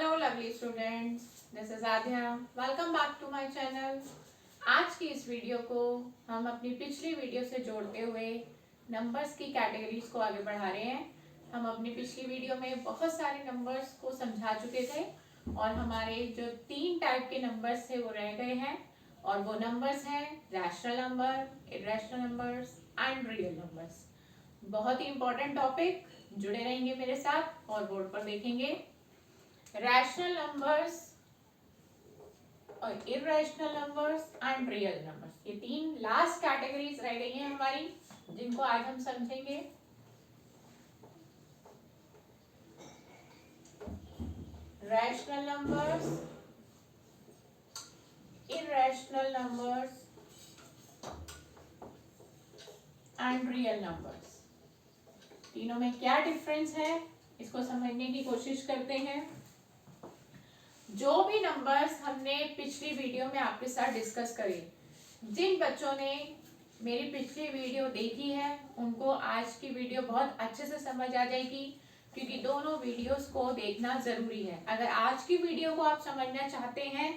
Hello lovely students, this is Aadhya. Welcome back to my channel. आज की इस video को हम अपनी पिछली वीडियो से जोड़ते हुए नंबर्स की कैटेगरीज को आगे बढ़ा रहे हैं। हम अपनी पिछली वीडियो में बहुत सारे नंबर्स को समझा चुके थे और हमारे जो 3 टाइप के नंबर्स थे वो रह गए हैं और वो नंबर्स हैं rational number, irrational numbers and real numbers. बहुत ही इंपॉर्टेंट टॉपिक, जुड़े रहेंगे मेरे साथ और बोर्ड पर देखेंगे। रैशनल नंबर्स और irrational numbers and real numbers, ये 3 लास्ट कैटेगरीज रह गई हैं हमारी, जिनको आज हम समझेंगे। Rational numbers, irrational numbers and real numbers, तीनों में क्या डिफरेंस है इसको समझने की कोशिश करते हैं। जो भी नंबर्स हमने पिछली वीडियो में आपके साथ डिस्कस करे, जिन बच्चों ने मेरी पिछली वीडियो देखी है उनको आज की वीडियो बहुत अच्छे से समझ आ जाएगी, क्योंकि दोनों वीडियोस को देखना जरूरी है। अगर आज की वीडियो को आप समझना चाहते हैं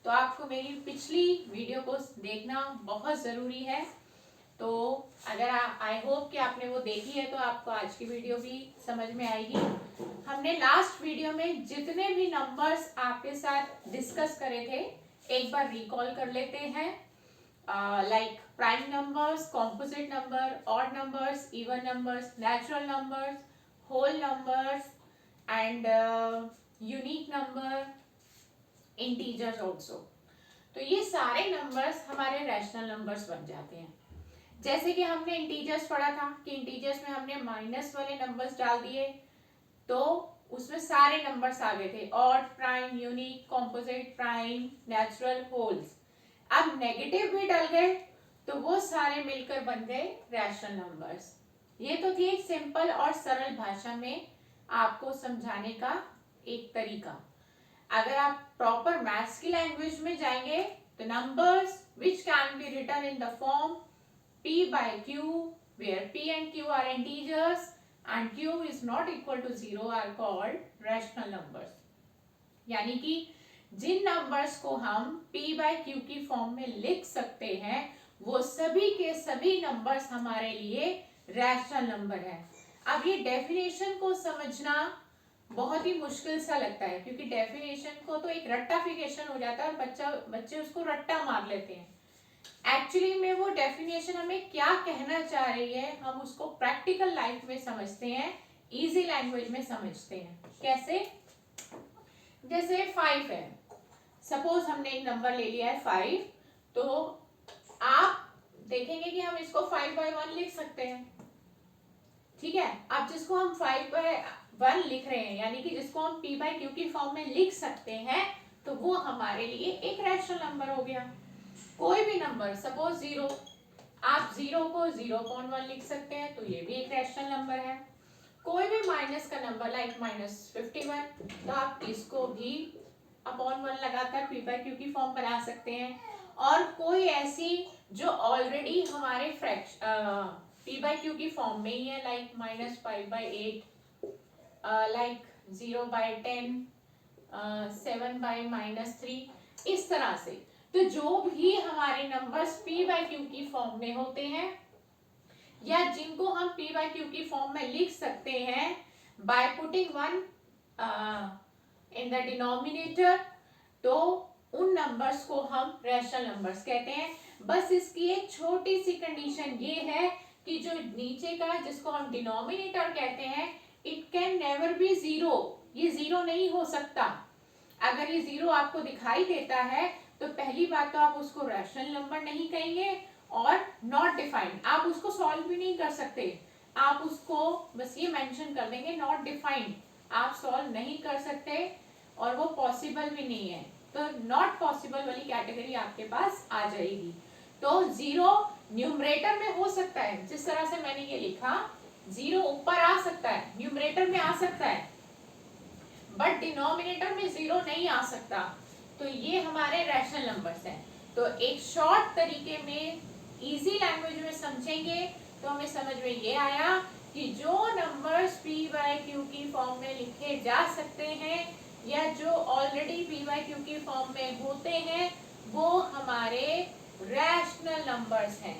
तो आपको मेरी पिछली वीडियो को देखना बहुत जरूरी है। तो अगर आई होप कि आपने वो देखी है तो आपको आज की वीडियो भी समझ में आएगी। हमने लास्ट वीडियो में जितने भी नंबर्स आपके साथ डिस्कस करे थे एक बार रिकॉल कर लेते हैं। Like prime numbers, composite number, odd numbers, even numbers, natural numbers, whole numbers and unique number, integers also. तो ये सारे नंबर्स हमारे रैशनल नंबर्स बन जाते हैं। जैसे कि हमने इंटीजर्स पढ़ा था कि इंटीजर्स में हमने माइनस वाले नंबर्स डाल दिए तो उसमें सारे नंबर्स आ गए थे, odd, prime, unique, composite, prime, natural, holes. अब नेगेटिव भी डल गए तो वो सारे मिलकर बन गए रैशनल नंबर्स। ये तो थी एक सिंपल और सरल भाषा में आपको समझाने का एक तरीका। अगर आप प्रॉपर मैथ्स की लैंग्वेज में जाएंगे तो numbers which can be written in the form P by Q, where P and Q are integers and Q is not equal to 0 are called rational numbers। यानी कि जिन नंबर्स को हम P by Q की form में लिख सकते हैं वो सभी के सभी नंबर्स हमारे लिए रैशनल नंबर है। अब ये डेफिनेशन को समझना बहुत ही मुश्किल सा लगता है, क्योंकि डेफिनेशन को तो एक रट्टाफिकेशन हो जाता है और बच्चे उसको रट्टा मार लेते हैं। एक्चुअली में वो डेफिनेशन हमें क्या कहना चाह रही है हम उसको प्रैक्टिकल लाइफ में समझते हैं, इजी लैंग्वेज में समझते हैं। कैसे? जैसे 5 है, सपोज हमने एक नंबर ले लिया है 5, तो आप देखेंगे कि हम इसको 5 by 1 लिख सकते हैं। ठीक है, अब जिसको हम 5 by 1 लिख रहे हैं यानी कि जिसको हम P by Q की फॉर्म में लिख सकते हैं तो वो हमारे लिए एक रैशनल नंबर हो गया। कोई भी नंबर, सपोज 0, आप 0 को 0.1 लिख सकते हैं तो ये भी एक रैशनल नंबर है। कोई भी माइनस का नंबर लाइक -51 तो आप इसको भी अपॉन 1 लगाकर P by Q की फॉर्म बना सकते हैं। और कोई ऐसी जो ऑलरेडी हमारे P by Q की फॉर्म में ही है, लाइक -5/8, लाइक 0/10, 7/-3, इस तरह से। तो जो भी हमारे नंबर्स P by Q की फॉर्म में होते हैं या जिनको हम P by Q की फॉर्म में लिख सकते हैं by putting 1 in the denominator, तो उन नंबर्स को हम रैशनल नंबर्स कहते हैं। बस इसकी एक छोटी सी कंडीशन ये है कि जो नीचे का जिसको हम डिनोमिनेटर कहते हैं, इट कैन नेवर बी 0, ये 0 नहीं हो सकता। अगर ये 0 आपको दिखाई देता है तो पहली बात तो आप उसको रैशनल नंबर नहीं कहेंगे और नॉट डिफाइंड, आप उसको सॉल्व भी नहीं कर सकते। आप उसको बस ये मेंशन कर देंगे नॉट डिफाइंड, आप सॉल्व नहीं कर सकते और वो पॉसिबल भी नहीं है। तो नॉट पॉसिबल वाली कैटेगरी आपके पास आ जाएगी। तो 0 न्यूमरेटर में हो सकता है, जिस तरह से मैंने ये लिखा 0 ऊपर आ सकता है, न्यूमरेटर में आ सकता है, बट डिनोमिनेटर में 0 नहीं आ सकता। तो ये हमारे रैशनल नंबर्स हैं। तो एक शॉर्ट तरीके में इजी लैंग्वेज में समझेंगे तो हमें समझ में ये आया कि जो नंबर्स P by Q की फॉर्म में लिखे जा सकते हैं या जो ऑलरेडी पी बाई क्यू की फॉर्म में होते हैं वो हमारे रैशनल नंबर्स हैं।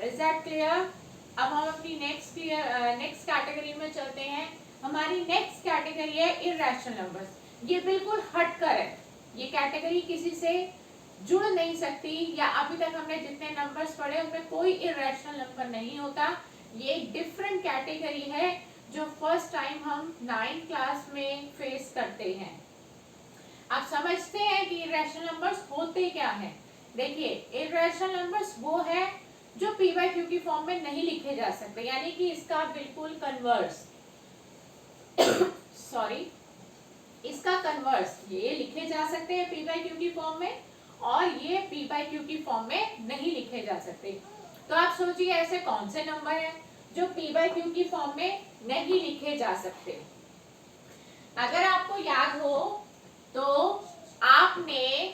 Is that clear? अब हम अपनी नेक्स्ट कैटेगरी में चलते हैं। हमारी नेक्स्ट कैटेगरी है इरैशनल नंबर्स। ये बिल्कुल हटकर है, ये कैटेगरी किसी से जुड़ नहीं सकती, या अभी तक हमने जितने नंबर्स पढ़े उनमें कोई इरैशनल नंबर नहीं होता। ये एक डिफरेंट कैटेगरी है जो फर्स्ट टाइम हम 9th क्लास में फेस करते हैं। आप समझते हैं कि इरैशनल नंबर्स होते क्या हैं? देखिए, इरैशनल नंबर्स वो है जो पी बाई क्यू की फॉर्म में नहीं लिखे जा सकते, यानी कि इसका बिल्कुल कन्वर्स सॉरी इसका कन्वर्स ये लिखे जा सकते हैं पी बाई क्यू की फॉर्म में, और ये पी बाई क्यू की फॉर्म में नहीं लिखे जा सकते। तो आप सोचिए ऐसे कौन से नंबर हैं जो पी बाई क्यू की फॉर्म में नहीं लिखे जा सकते। अगर आपको याद हो तो आपने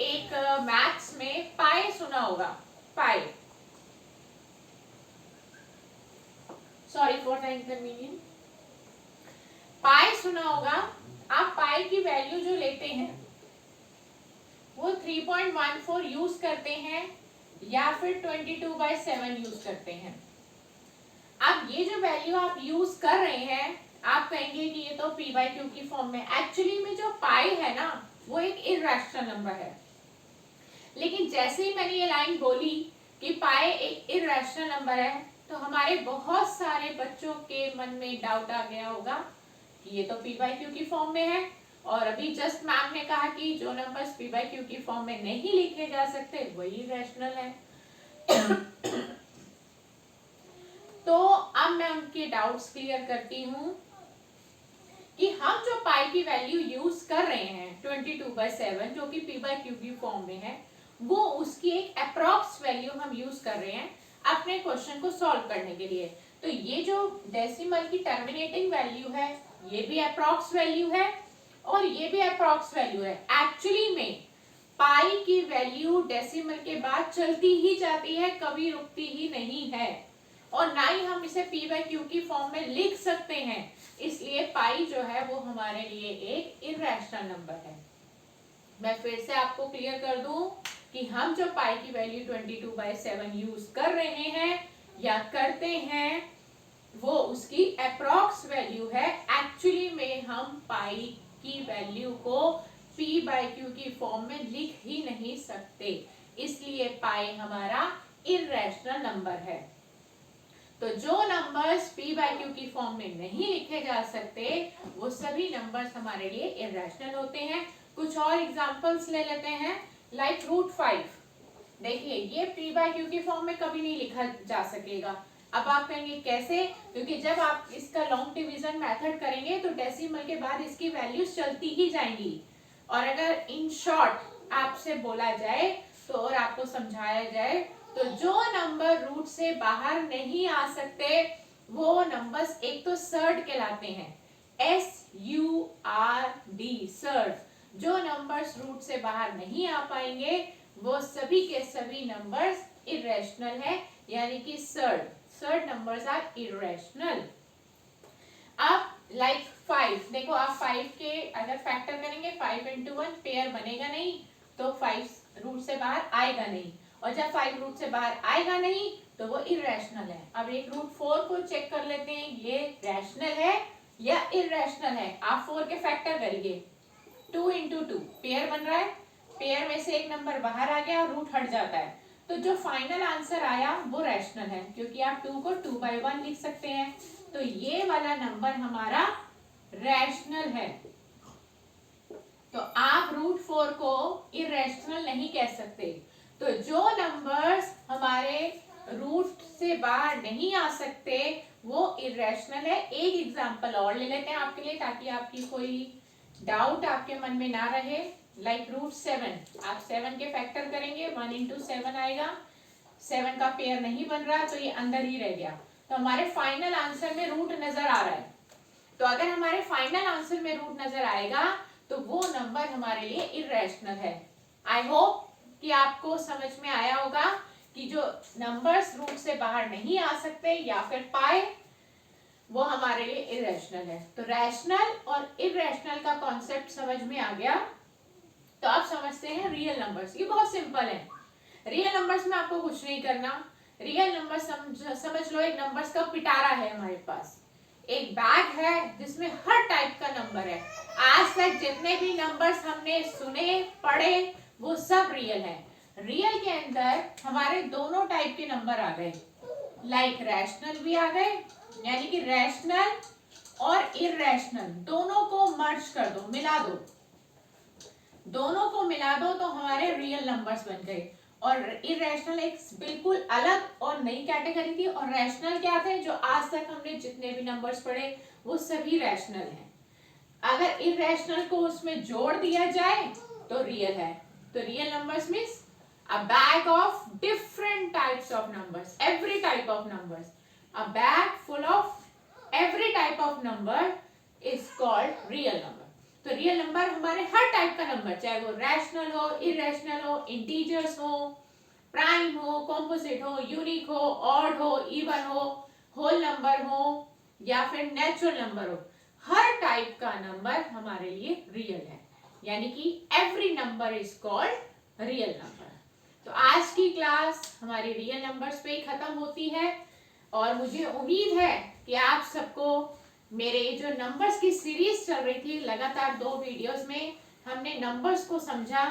एक मैथ्स में पाई सुना होगा, पाई, सॉरी फॉर द इनकन्वीनियंस, पाई सुना होगा। आप पाई की वैल्यू जो लेते हैं वो 3.14 यूज करते हैं या फिर 22/7 यूज करते हैं। अब ये जो वैल्यू आप यूज कर रहे हैं, आप कहेंगे कि ये तो पी बाई क्यू की फॉर्म में, एक्चुअली में जो पाई है ना वो एक इरैशनल नंबर है। लेकिन जैसे ही मैंने ये लाइन बोली कि पाई एक इरैशनल नंबर है, तो हमारे बहुत सारे बच्चों के मन में डाउट आ गया होगा कि ये तो पी बाई क्यू की फॉर्म में है, और अभी जस्ट मैम ने कहा कि जो नंबर्स पी बाई क्यू की फॉर्म में नहीं लिखे जा सकते वही रैशनल है। तो अब मैं उनके डाउट्स क्लियर करती हूँ कि हम जो पाई की वैल्यू यूज कर रहे हैं 22/7 जो कि पी बाई क्यू की फॉर्म में है, वो उसकी एक अप्रॉक्स वैल्यू हम यूज कर रहे हैं अपने क्वेश्चन को सॉल्व करने के लिए। तो ये जो डेसिमल की टर्मिनेटिंग वैल्यू है ये भी अप्रॉक्स वैल्यू है और ये भी अप्रॉक्स वैल्यू है। एक्चुअली में पाई की वैल्यू डेसिमल के बाद चलती ही जाती है, कभी रुकती ही नहीं है, और ना ही हम इसे पी बाई क्यू की फॉर्म में लिख सकते हैं। इसलिए पाई जो है वो हमारे लिए एक इरैशनल नंबर है। मैं फिर से आपको क्लियर कर दूं कि हम जो पाई की वैल्यू 22/7 यूज कर रहे हैं या करते हैं वो उसकी अप्रॉक्स वैल्यू है। एक्चुअली में हम पाई की वैल्यू को पी बाई क्यू की फॉर्म में लिख ही नहीं सकते, इसलिए पाई हमारा इरैशनल नंबर है। तो जो नंबर्स पी बाई क्यू की फॉर्म में नहीं लिखे जा सकते वो सभी नंबर्स हमारे लिए इरैशनल होते हैं। कुछ और एग्जांपल्स ले लेते हैं, लाइक √5। देखिए ये पी बाई क्यू की फॉर्म में कभी नहीं लिखा जा सकेगा। अब आप कहेंगे कैसे? क्योंकि जब आप इसका लॉन्ग डिवीजन मेथड करेंगे तो डेसिमल के बाद इसकी वैल्यूज चलती ही जाएंगी, और अगर इन शॉर्ट आपसे बोला जाए तो और आपको समझाया जाए तो जो नंबर रूट से बाहर नहीं आ सकते वो नंबर्स एक तो सर्ड कहलाते हैं, SURD, सर्ड। जो नंबर्स रूट से बाहर नहीं आ पाएंगे वो सभी के सभी नंबर्स इरैशनल है, यानी कि सर्ड नंबर्स आर इरैशनल। अब लाइक 5, देखो आप 5 के अगर फैक्टर करेंगे 5 into 1 पेयर बनेगा नहीं, तो 5 रूट से बाहर आएगा नहीं, और जब 5 रूट से बाहर आएगा नहीं तो वो इरैशनल है। अब एक √4 को चेक कर लेते हैं, ये रैशनल है या इरैशनल है। आप 4 के फैक्टर करिए, 2 into 2 पेयर बन रहा है, पेयर में से एक नंबर बाहर आ गया और रूट हट जाता है, तो जो फाइनल आंसर आया वो रैशनल है, क्योंकि आप 2 को 2/1 लिख सकते हैं। तो ये वाला नंबर हमारा रैशनल है। तो आप √4 को इरैशनल नहीं कह सकते। तो जो नंबर्स हमारे रूट से बाहर नहीं आ सकते वो इरैशनल है। एक एग्जांपल और ले लेते हैं आपके लिए, ताकि आपकी कोई डाउट आपके मन में ना रहे। लाइक √7, आप 7 के फैक्टर करेंगे 1 into 7 आएगा, 7 का पेयर नहीं बन रहा तो ये अंदर ही रह गया, तो हमारे फाइनल आंसर में रूट नजर आ रहा है। तो अगर हमारे फाइनल आंसर में रूट नजर आएगा तो वो नंबर हमारे लिए इरैशनल है। आई होप कि आपको समझ में आया होगा कि जो नंबर्स रूट से बाहर नहीं आ सकते या फिर पाई वो हमारे लिए इरेशनल है। तो रैशनल और इरेशनल का कॉन्सेप्ट समझ में आ गया, तो आप समझते हैं रियल नंबर्स। ये बहुत सिंपल है। रियल नंबर्स में आपको कुछ नहीं करना। रियल नंबर समझ लो एक नंबर्स का पिटारा है हमारे पास, एक बैग है जिसमें हर टाइप का नंबर है। आज तक जितने भी नंबर्स हमने सुने पढ़े वो सब रियल है। रियल के अंदर हमारे दोनों टाइप के नंबर आ गए, लाइक रैशनल भी आ गए, यानी कि रैशनल और इरेशनल दोनों को मर्ज कर दो, मिला दो, दोनों को मिला दो तो हमारे रियल नंबर्स बन गए। और इरेशनल एक बिल्कुल अलग और नई कैटेगरी थी, और रैशनल क्या थे, जो आज तक हमने जितने भी नंबर्स पढ़े वो सभी रैशनल हैं। अगर इरेशनल को उसमें जोड़ दिया जाए तो रियल है। तो real numbers means a bag of different types of numbers, every type of numbers, a bag full of every type of number is called real number. तो रियल नंबर हमारे हर टाइप का नंबर, चाहे वो rational हो, irrational हो, integers हो, prime हो, composite हो, यूनिक हो, ऑड हो, इवन हो, होल नंबर हो या फिर नेचुरल नंबर हो, हर टाइप का नंबर हमारे लिए रियल है। यानी कि every number is called real number. तो आज की क्लास हमारी रियल नंबर्स पे ही खत्म होती है, और मुझे उम्मीद है कि आप सबको मेरे जो नंबर्स की सीरीज चल रही थी लगातार 2 वीडियोस में हमने नंबर्स को समझा,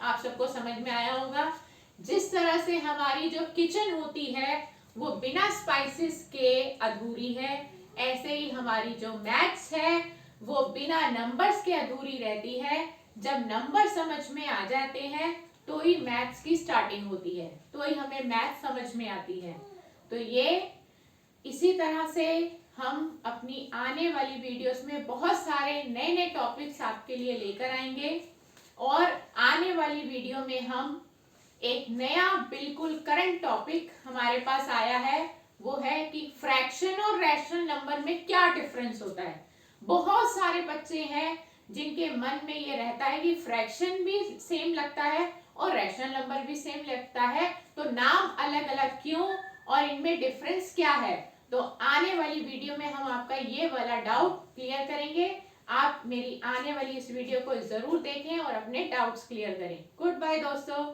आप सबको समझ में आया होगा। जिस तरह से हमारी जो किचन होती है वो बिना स्पाइसेस के अधूरी है, ऐसे ही हमारी जो मैथ्स है वो बिना नंबर्स के अधूरी रहती है। जब नंबर समझ में आ जाते हैं तो ही मैथ्स की स्टार्टिंग होती है, तो ही हमें मैथ्स समझ में आती है। तो ये इसी तरह से हम अपनी आने वाली वीडियोस में बहुत सारे नए नए टॉपिक्स आपके लिए लेकर आएंगे, और आने वाली वीडियो में हम एक नया बिल्कुल करंट टॉपिक हमारे पास आया है, वो है कि फ्रैक्शन और रैशनल नंबर में क्या डिफरेंस होता है। बहुत सारे बच्चे हैं जिनके मन में ये रहता है कि फ्रैक्शन भी सेम लगता है और रैशनल नंबर भी सेम लगता है, तो नाम अलग अलग क्यों और इनमें डिफरेंस क्या है। तो आने वाली वीडियो में हम आपका ये वाला डाउट क्लियर करेंगे। आप मेरी आने वाली इस वीडियो को जरूर देखें और अपने डाउट्स क्लियर करें। गुड बाय दोस्तों।